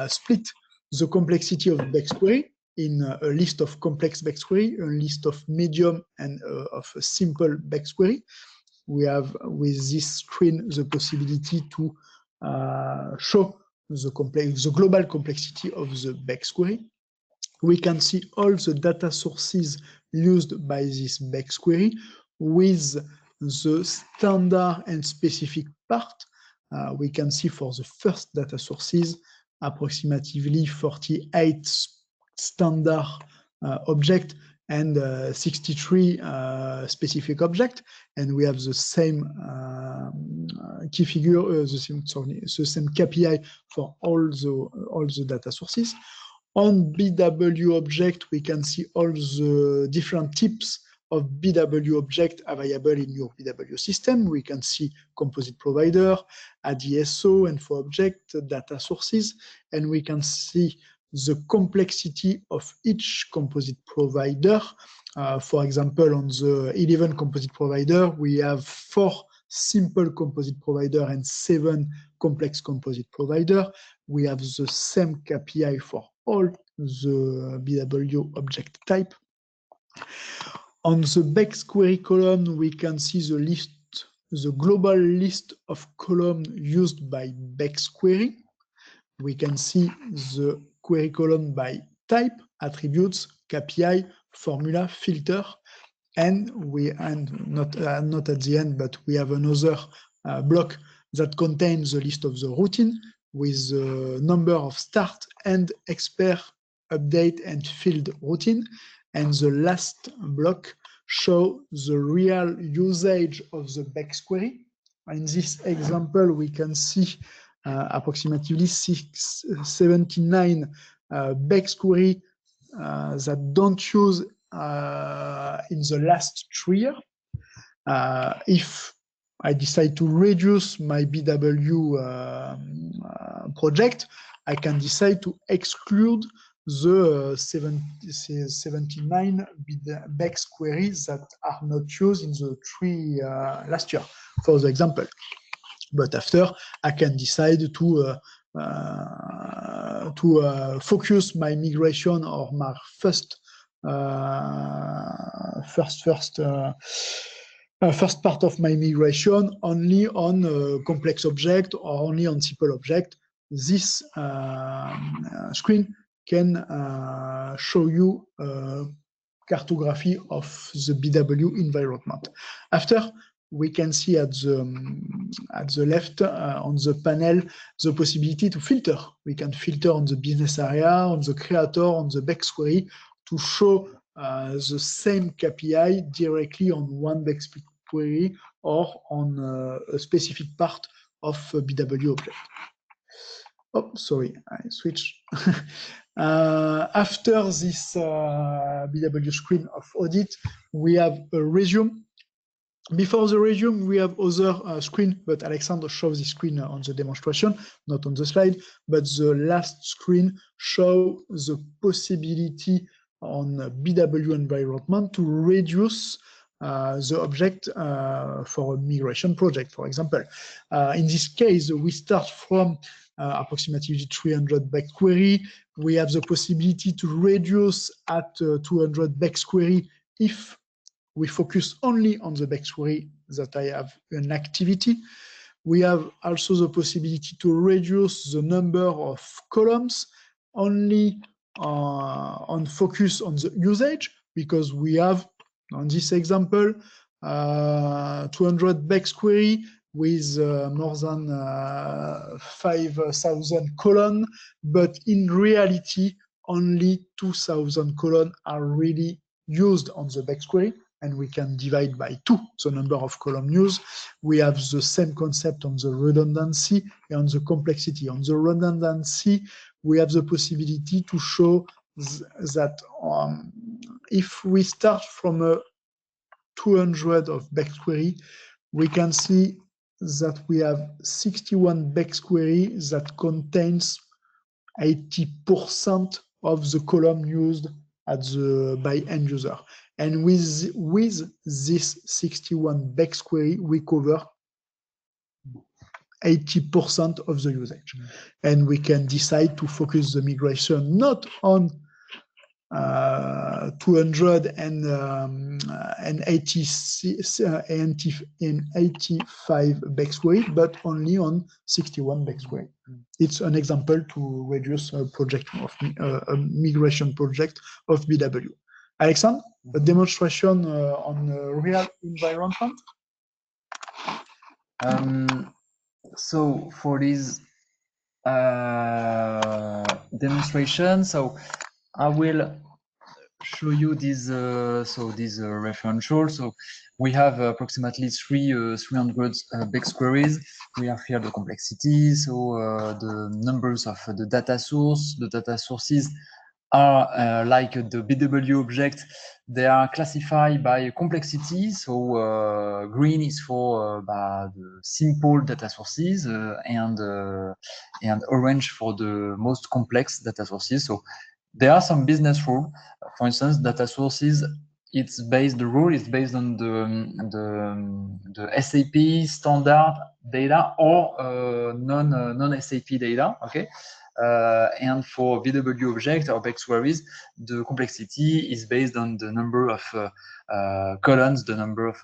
split the complexity of BEx query in a list of complex BEx query, a list of medium, and of a simple BEx query. We have with this screen the possibility to show the global complexity of the BEx query. We can see all the data sources used by this BEx query with the standard and specific part. We can see for the first data sources approximately 48 standard object and 63 specific object, and we have the same key figure, the same KPI for all the data sources. On BW object, we can see all the different types of BW object available in your BW system. We can see composite provider, ADSO, info object, data sources, and we can see the complexity of each composite provider. For example, on the 11 composite provider, we have 4 simple composite provider and 7 complex composite provider. We have the same KPI for all the BW object type. On the BEx query column, we can see the list, the global list of columns used by BEx query. We can see the query column by type, attributes, KPI, formula, filter, and not at the end, but we have another block that contains the list of the routine with the number of start and expert, update, and field routine. And the last block shows the real usage of the BEx query. In this example, we can see approximately 79 BEx query that don't use in the last 3 years. If I decide to reduce my BW project, I can decide to exclude the 79 BEx queries that are not used in the 3 last year, for the example. But after, I can decide to focus my migration or my first part of my migration only on complex object or only on simple object. This screen can show you cartography of the BW environment. After, we can see at the left on the panel the possibility to filter. We can filter on the business area, on the creator, on the BEx query to show the same KPI directly on one BEx query or on a specific part of a BW object. Oh, sorry, I switched. After this BW screen of audit, we have a resume. Before the resume, we have other screen, but Alexander shows the screen on the demonstration, not on the slide, but the last screen shows the possibility on BW environment to reduce the object for a migration project, for example. In this case, we start from approximately 300 BEx query. We have the possibility to reduce at 200 BEx query if we focus only on the BEx query that I have an activity. We have also the possibility to reduce the number of columns only on focus on the usage, because we have, on this example, 200 BEx query with more than 5,000 columns, but in reality, only 2,000 columns are really used on the BEx query, and we can divide by 2 the number of column used. We have the same concept on the redundancy and on the complexity. On the redundancy, we have the possibility to show that if we start from a 200 of BEx query, we can see that we have 61 BEx query that contains 80% of the column used by end user. And with this 61 BEx query, we cover 80% of the usage. And we can decide to focus the migration not on 285 BEx query, but only on 61 BEx query. It's an example to reduce a project of a migration project of BW. Alexandre, a demonstration on a real environment. So for this demonstration, so I will show you this referential. So we have approximately 300 BEx queries. We have here the complexity, so the numbers of the data source. The data sources are like the BW object. They are classified by complexity. So green is for the simple data sources, and orange for the most complex data sources. So there are some business rules. For instance, data sources, the rule is based on the SAP standard data or non-SAP data. Okay. And for BW object or BEx queries, the complexity is based on the number of columns, the number of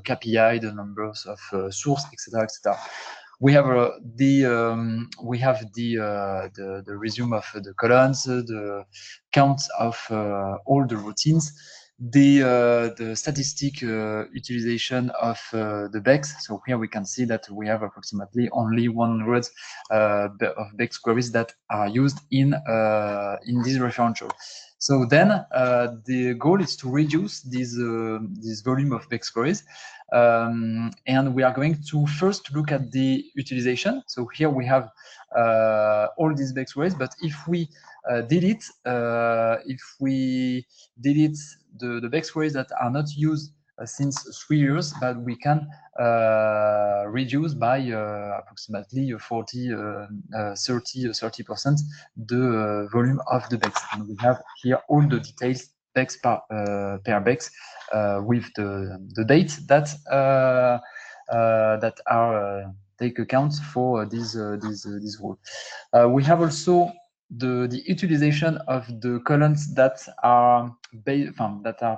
KPI, the numbers of source, etc., etc. We have the resume of the columns, the count of all the routines, the statistic utilization of the BEx. So here we can see that we have approximately only 100 of BEx queries that are used in this referential. So then the goal is to reduce this volume of BEx queries. And we are going to first look at the utilization. So here we have all these BEx queries, but if we delete the BEx queries that are not used since 3 years, but we can reduce by approximately 30% the volume of the BEx. And we have here all the details BEx per BEx with the date that take account for this rule. We have also the utilization of the columns that are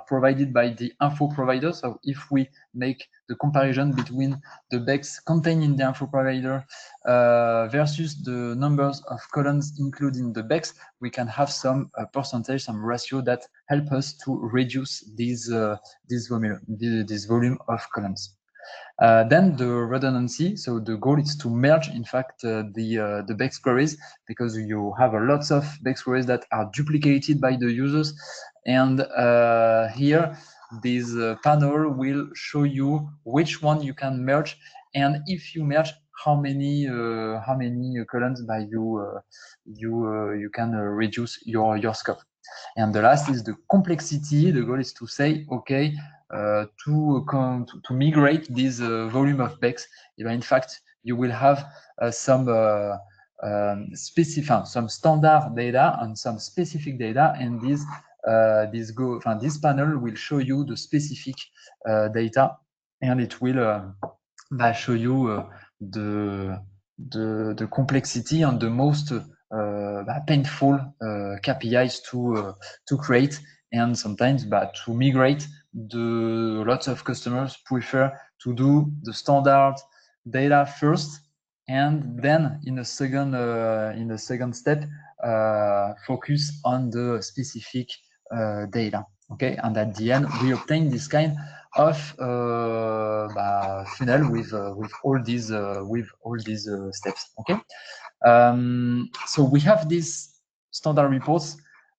provided by the info provider. So if we make the comparison between the BEx contained in the info provider versus the numbers of columns included in the BEx, we can have some percentage, some ratio that help us to reduce this volume of columns. Then the redundancy. So the goal is to merge, in fact, the BEx queries, because you have a lots of BEx queries that are duplicated by the users. And here, this panel will show you which one you can merge, and if you merge, how many columns by you can reduce your scope. And the last is the complexity. The goal is to say, okay, to migrate this volume of BEx, in fact, you will have some standard data and some specific data, and this panel will show you the specific data, and it will show you the complexity and the most painful KPIs to create, and sometimes to migrate. Lots of customers prefer to do the standard data first, and then in a second step focus on the specific data. Okay, and at the end we obtain this kind of funnel with all these steps. Okay, so we have these standard reports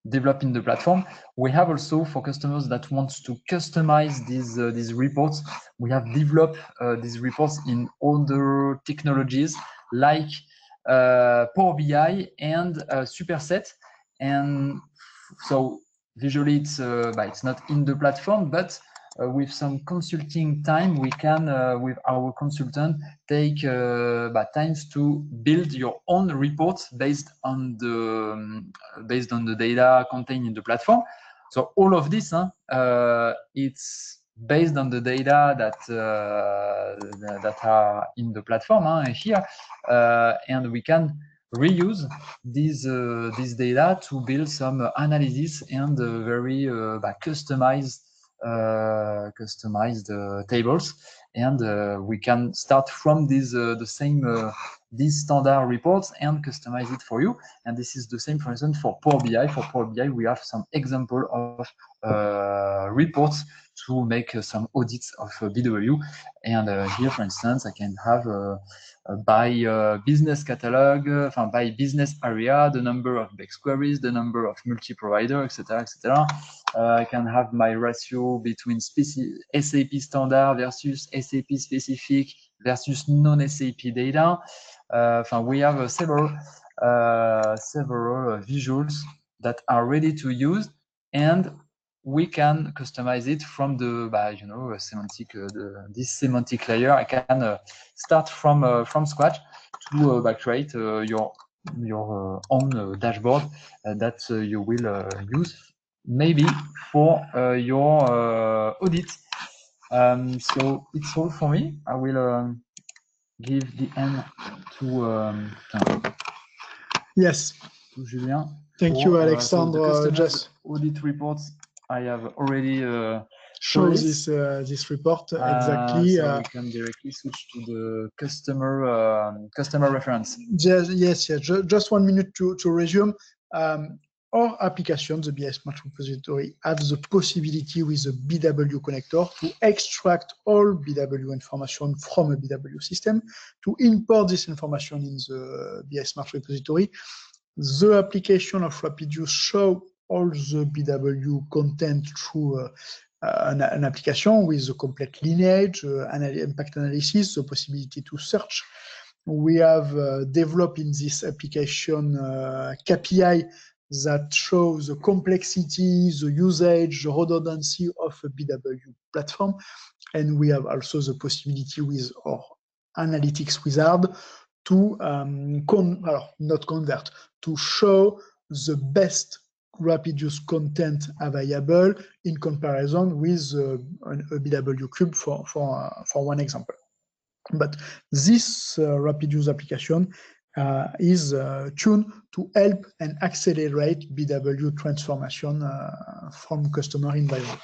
developed in the platform. We have also, for customers that want to customize these reports, we have developed these reports in other technologies like Power BI and Superset. And so visually it's not in the platform, but with some consulting time, we can, with our consultant, take times to build your own reports based on the data contained in the platform. So all of this, it's based on the data that are in the platform here, and we can reuse this data to build some analysis and very customized tables, and we can start from these standard reports and customize it for you. And this is the same, for instance, for Power BI. For Power BI, we have some example of reports to make some audits of BW. And here, for instance, I can have by business catalog, by business area, the number of BEx queries, the number of multi-provider, etc., etc. I can have my ratio between SAP standard versus SAP specific versus non-SAP data. We have several visuals that are ready to use, and we can customize it from the semantic this semantic layer. I can start from scratch to create your own dashboard that you will use maybe for your audit. So it's all for me. I will give the end to yes, to Julien. Thank you, Alexandre. So just audit reports I have already show this report exactly. So we can directly switch to the customer reference. Yes. Just 1 minute to resume. Our application, the BEx repository, has the possibility with the BW connector to extract all BW information from a BW system, to import this information in the BEx repository. The application of RapidUse shows all the BW content through an application with the complete lineage, impact analysis, the possibility to search. We have developed in this application KPI that show the complexity, the usage, the redundancy of a BW platform. And we have also the possibility with our analytics wizard to to show the best rapid use content available in comparison with a BW cube for one example. But this rapid use application is tuned to help and accelerate BW transformation from customer environment.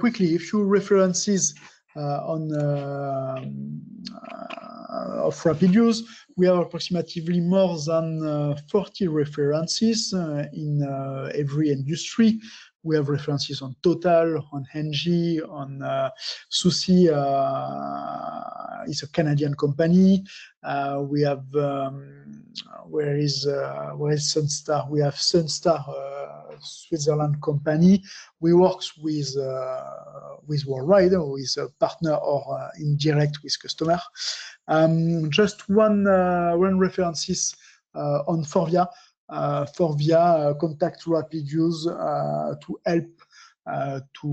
Quickly, a few references of rapid use. We have approximately more than 40 references in every industry. We have references on Total, on Engie, on Susi, it's a Canadian company. We have where is Sunstar? We have Sunstar, Switzerland company. We work with Worldwide, with a partner or in direct with customer. Just one references on Forvia. Forvia contact rapid use to help to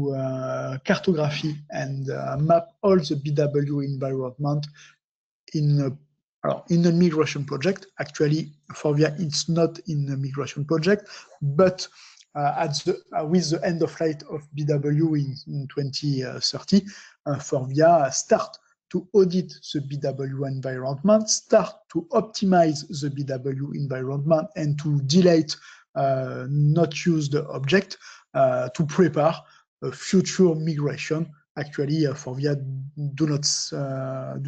cartography and map all the BW environment in a migration project. Actually, Forvia is not in a migration project, but with the end of life of BW in 2030, Forvia start to audit the BW environment, start to optimize the BW environment, and to delete not used object to prepare a future migration. Actually, Forvia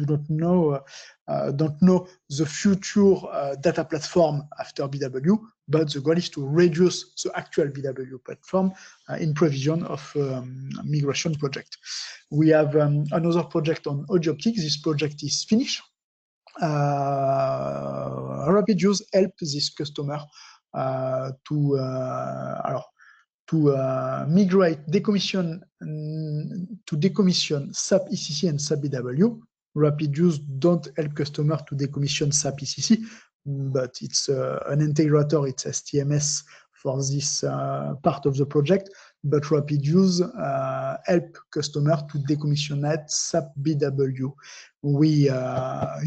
don't know the future data platform after BW, but the goal is to reduce the actual BW platform in provision of migration project. We have another project on Audioptics. This project is finished. Rapid use help this customer to migrate, decommission SAP ECC and SAP BW. Rapid use don't help customer to decommission SAP ECC, but it's an integrator, it's STMS for this part of the project. But rapid use help customer to decommission that SAP BW. We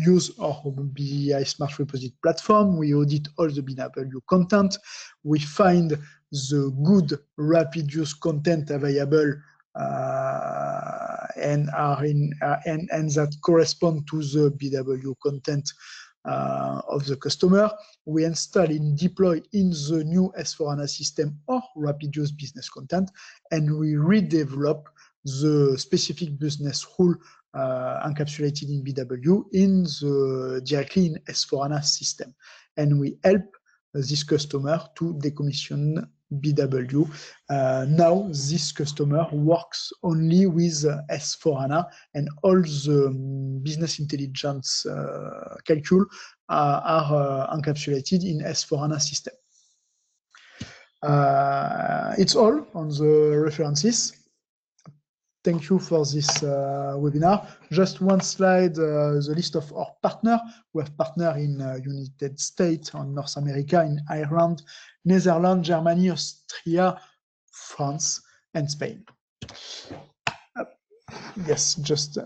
use our BI Smart Repository platform. We audit all the BW content. We find the good rapid use content available and that correspond to the BW content of the customer. We install and deploy in the new S/4HANA system or rapid use business content, and we redevelop the specific business rule encapsulated in BW directly in S/4HANA system. And we help this customer to decommission BW. Now this customer works only with S/4HANA, and all the business intelligence calcul are encapsulated in S/4HANA system. It's all on the references. Thank you for this webinar. Just one slide, the list of our partners. We have partners in United States, on North America, in Ireland, Netherlands, Germany, Austria, France, and Spain. Yes, just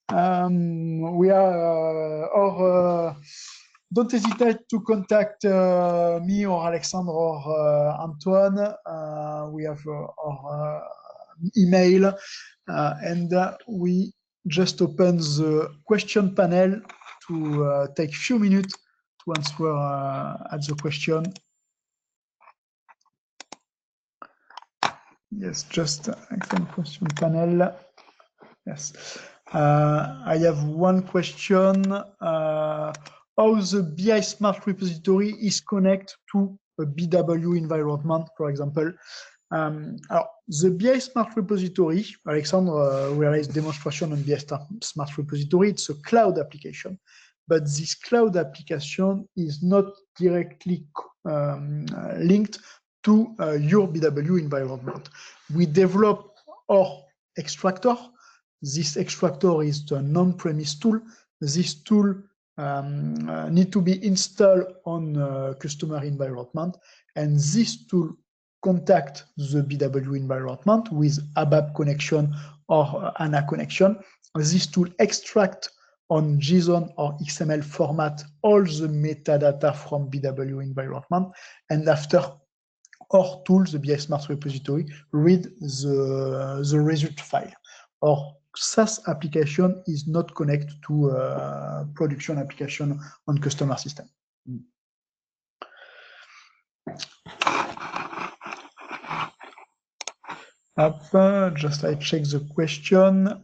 we are don't hesitate to contact me or Alexandre or Antoine. We have our email, and we just open the question panel to take a few minutes to answer at the question. Yes, just question panel. Yes, I have one question. How the BI Smart Repository is connected to a BW environment, for example? The BI Smart Repository, Alexandre realized demonstration on BI Smart Repository. It's a cloud application, but this cloud application is not directly linked to your BW environment. We develop our extractor. This extractor is a non-premise tool. This tool need to be installed on customer environment, and this tool contact the BW environment with ABAP connection or ANA connection. This tool extract on JSON or XML format all the metadata from BW environment, and after our tool, the BI Smart repository, read the result file. Our SaaS application is not connected to production application on customer system. Just I check the question.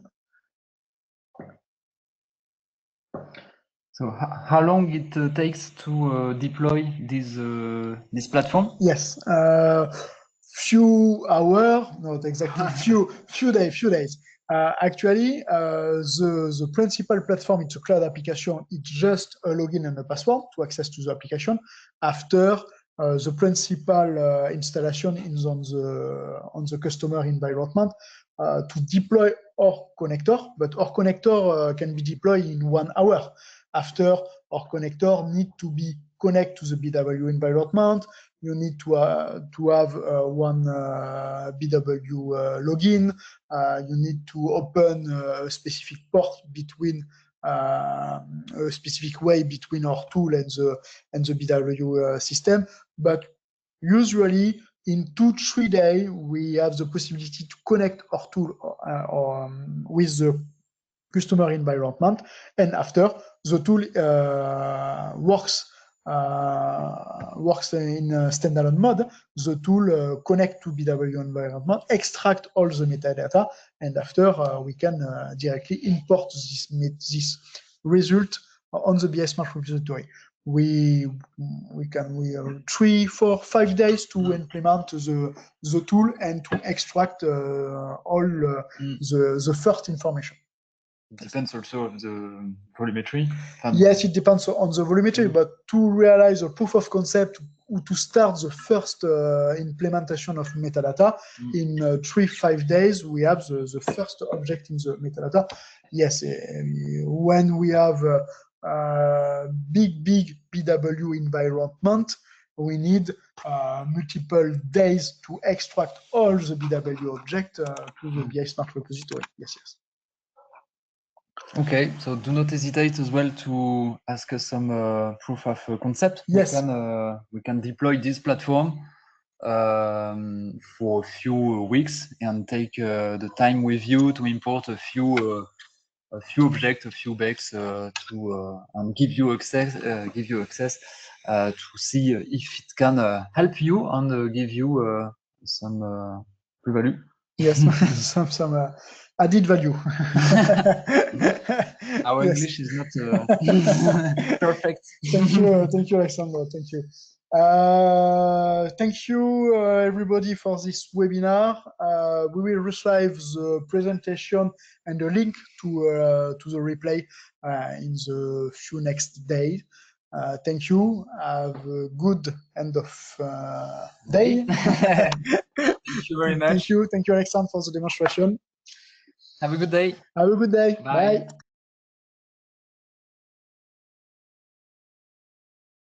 So how long it takes to deploy this platform? Yes, few hours, not exactly few days. Actually, the principal platform, it's a cloud application. It's just a login and a password to access to the application. After the principal installation is on the customer environment to deploy our connector, but our connector can be deployed in 1 hour. After, our connector need to be connect to the BW environment. You need to have one BW login. You need to open a specific port between a specific way between our tool and the BW system. But usually, in 2-3 days, we have the possibility to connect our tool with the customer environment, and after the tool works in standalone mode. The tool connect to BW environment, extract all the metadata, and after we can directly import this result on the BI Smart repository. We 3, 4, 5 days to implement the tool and to extract all the first information. It depends also on the volumetry. Yes, it depends on the volumetry, but to realize a proof of concept, to start the first implementation of metadata, in 3-5 days, we have the first object in the metadata. Yes, when we have big BW environment, we need multiple days to extract all the BW object to the BI Smart repository. Yes. Okay, so do not hesitate as well to ask us some proof of concept. Yes. We can deploy this platform for a few weeks and take the time with you to import a few objects, a few BEx and give you access to see if it can help you and give you some value. Yes, some added value. Our English is not perfect. Thank you, Alexandre. Thank you. Thank you, everybody, for this webinar. We will receive the presentation and the link to the replay in the few next days. Thank you. Have a good end of day. Thank you very much. Thank you, Alexandre, for the demonstration. Have a good day. Have a good day. Bye. Bye.